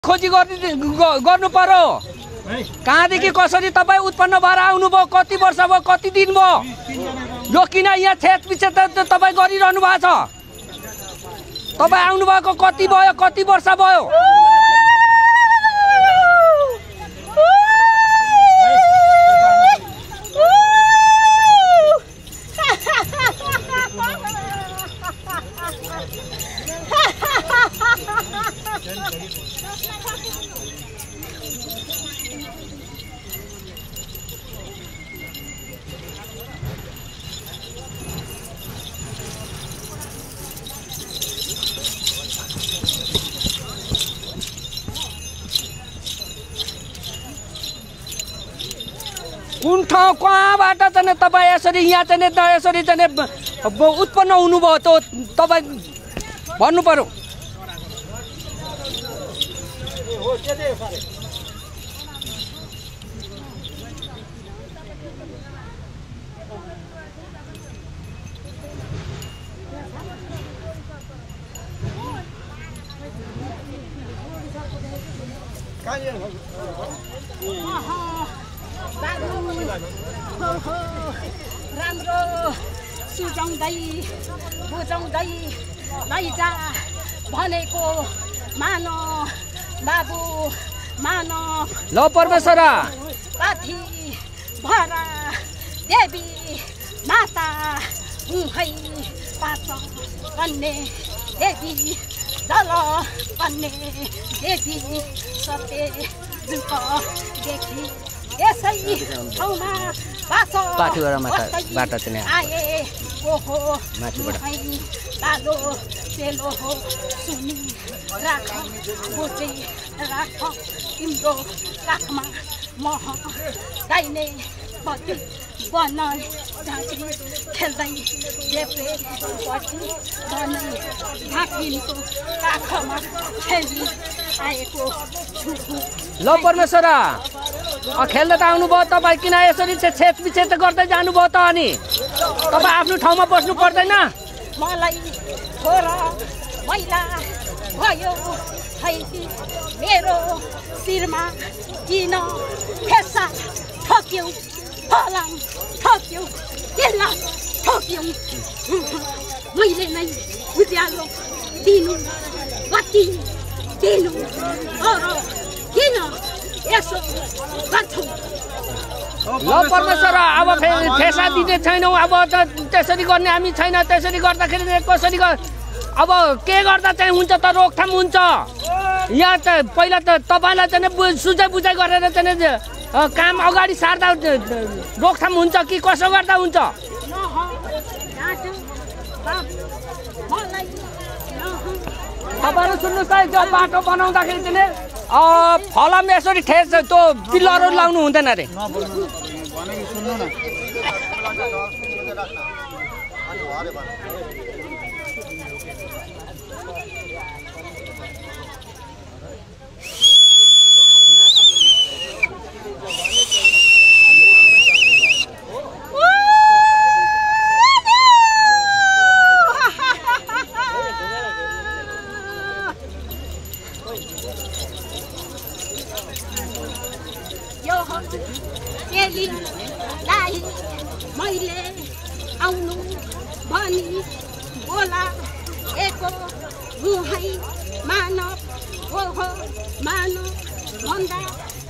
खोजी गर्नु पर्यो। कहाँदेखि कसरी तपाईँ उत्पन्न भएर आउनुभयो, कति वर्ष भयो, कति दिन भयो, यो किन यहाँ छेचपिछेच तपाईँ गरिरहनु भएको छ? तपाईँ आउनुभएको कति भयो, कति वर्ष भयो? कुन ठाउँ कहाँबाट चाहिँ तपाईँ यसरी यहाँ चाहिँ यसरी चाहिँ उत्पन्न हुनुभयो त तपाईँ भन्नु पर्यो। राम्रो सुझाउँदै बुझाउँदै लैजा भनेको मान बाबु मान। ल परमेश्वरा पाथी भरा देवी माता है पाँच कन्ने देवी जल कन्ने देवी सत्य देखि यसै ठाउँमा पाठीबाट चाहिँ आए ओहो लालो सेलो हो सुनि राख बुझे राख तिम्रो काखमा मह गाइने पति बन झाँकी खेल्दै देप्रे पछि बनै झाँकिनको काखमा खेली आएको छु। ल परमेश्वरा खेल्दै त आउनुभयो, तपाईँ किन यसरी छेचपिछेच गर्दै जानुभयो त? अनि तपाईँ आफ्नो ठाउँमा बस्नु पर्दैन? मलाई छोरा मैला भयो हैती मेरो शिरमा किन फेसा ठोक्यौ फलाम ठोक्यौ किल्ला ठोक्यौ मैले नै उज्यालो दिनु बत्ती दिनु अरू किन यसो गर्छौ? ल परमेश्वरा अब फेसा दिने छैनौँ, अब त्यसरी गर्ने हामी छैन। त्यसरी गर्दाखेरि कसरी अब के गर्दा चाहिँ हुन्छ त? रोकथाम हुन्छ। यहाँ चाहिँ पहिला त तपाईँलाई चाहिँ सुझाइ बुझाइ गरेर चाहिँ काम अगाडि सार्दा रोकथाम हुन्छ कि कसो गर्दा हुन्छ? तपाईँहरू सुन्नुहोस् है, त्यो बाटो बनाउँदाखेरि चाहिँ फलाम यसरी ठेस त्यो पिल्लरहरू लाउनु हुँदैन अरे। मैले आउनु भनी बोला एको मुहै मानव ओहो मानव भन्दा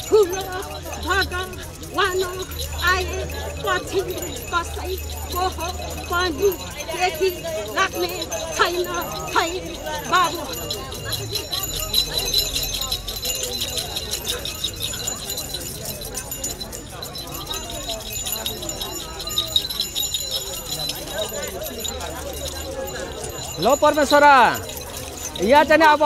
ठुलो भगवान आए पछि कसैको पनि देखि लाग्ने छैन है बाबु। ल परमेश्वरा यहाँ चाहिँ अब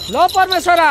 ल परमेश्वरा